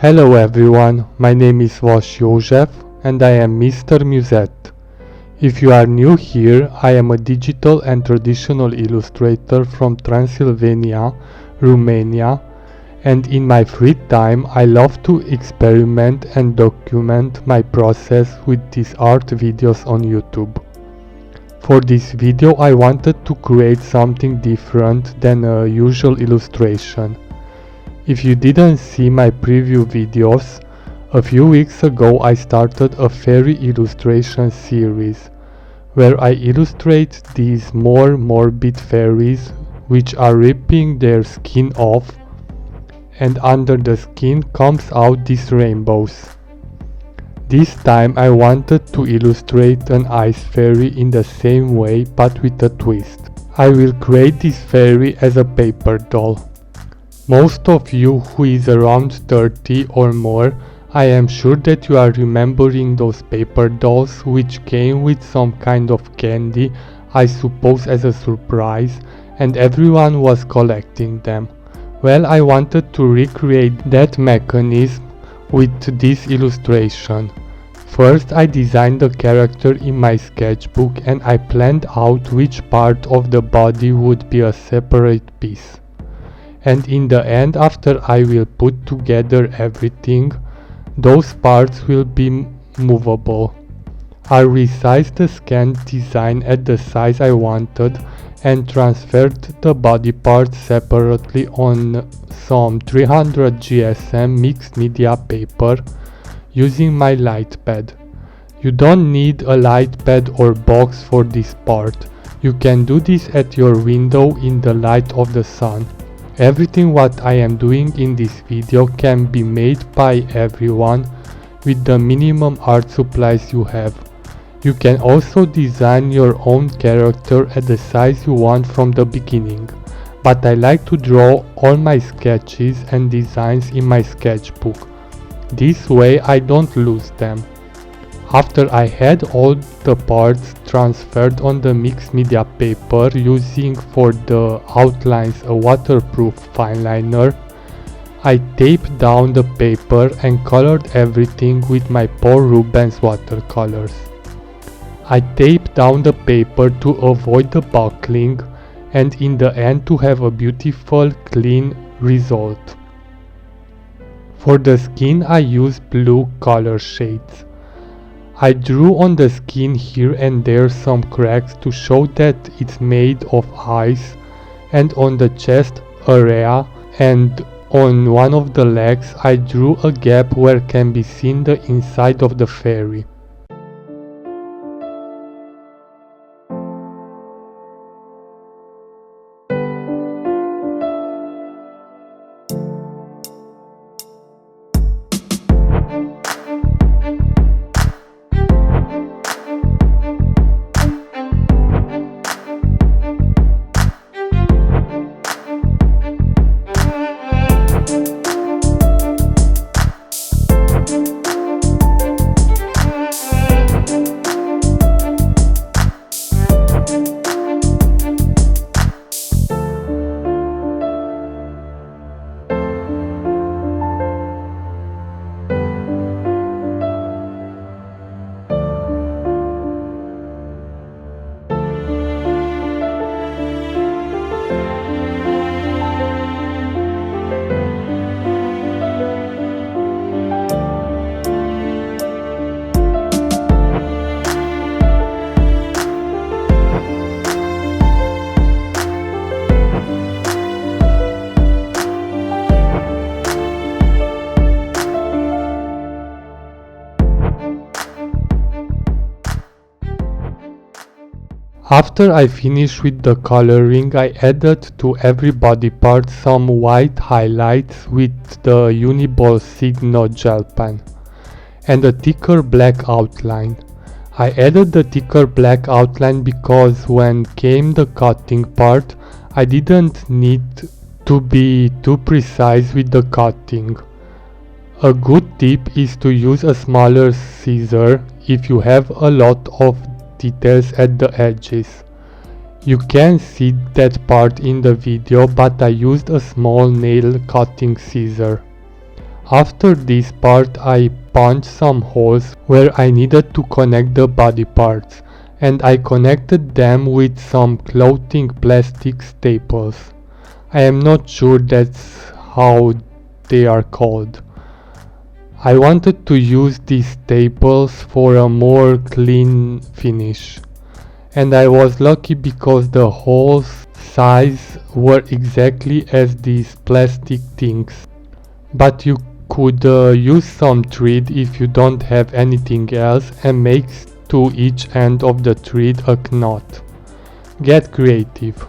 Hello everyone, my name is Joseph and I am Mr. Musette. If you are new here, I am a digital and traditional illustrator from Transylvania, Romania, and in my free time I love to experiment and document my process with these art videos on YouTube. For this video I wanted to create something different than a usual illustration. If you didn't see my preview videos, a few weeks ago I started a fairy illustration series where I illustrate these more morbid fairies which are ripping their skin off, and under the skin comes out these rainbows. This time I wanted to illustrate an ice fairy in the same way but with a twist. I will create this fairy as a paper doll. Most of you who is around 30 or more, I am sure that you are remembering those paper dolls which came with some kind of candy, I suppose as a surprise, and everyone was collecting them. Well, I wanted to recreate that mechanism with this illustration. First I designed the character in my sketchbook and I planned out which part of the body would be a separate piece. And in the end, after I will put together everything, those parts will be movable. I resized the scanned design at the size I wanted and transferred the body parts separately on some 300 GSM mixed media paper using my light pad. You don't need a light pad or box for this part. You can do this at your window in the light of the sun. Everything what I am doing in this video can be made by everyone with the minimum art supplies you have. You can also design your own character at the size you want from the beginning, but I like to draw all my sketches and designs in my sketchbook. This way I don't lose them. After I had all the parts transferred on the mixed media paper using for the outlines a waterproof fine liner, I taped down the paper and colored everything with my Paul Rubens Watercolors. I taped down the paper to avoid the buckling and in the end to have a beautiful clean result. For the skin I used blue color shades. I drew on the skin here and there some cracks to show that it's made of ice, and on the chest area and on one of the legs I drew a gap where can be seen the inside of the fairy. After I finished with the coloring, I added to every body part some white highlights with the Uniball Signo gel pen and a thicker black outline. I added the thicker black outline because when came the cutting part, I didn't need to be too precise with the cutting. A good tip is to use a smaller scissor if you have a lot of details at the edges. You can see that part in the video, but I used a small nail cutting scissor. After this part I punched some holes where I needed to connect the body parts, and I connected them with some clothing plastic staples. I am not sure that's how they are called. I wanted to use these staples for a more clean finish, and I was lucky because the holes size were exactly as these plastic things. But you could use some thread if you don't have anything else and make to each end of the thread a knot. Get creative.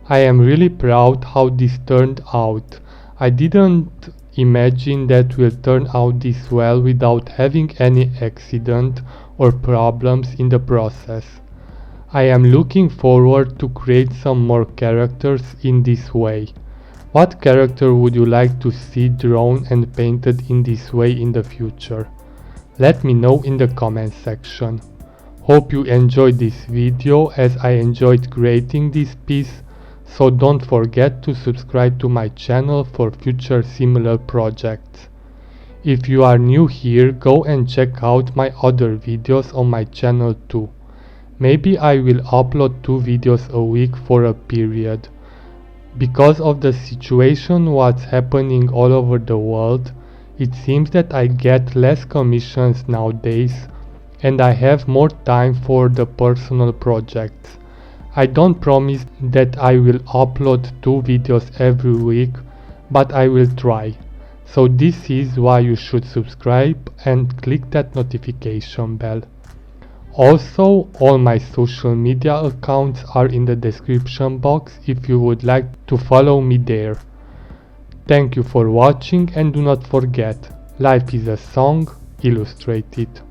I am really proud how this turned out. I didn't imagine that will turn out this well without having any accident or problems in the process. I am looking forward to create some more characters in this way. What character would you like to see drawn and painted in this way in the future? Let me know in the comment section. Hope you enjoyed this video as I enjoyed creating this piece. So don't forget to subscribe to my channel for future similar projects. If you are new here, go and check out my other videos on my channel too. Maybe I will upload 2 videos a week for a period. Because of the situation what's happening all over the world, it seems that I get less commissions nowadays and I have more time for the personal projects. I don't promise that I will upload 2 videos every week, but I will try. So this is why you should subscribe and click that notification bell. Also, all my social media accounts are in the description box if you would like to follow me there. Thank you for watching and do not forget, life is a song, illustrate it.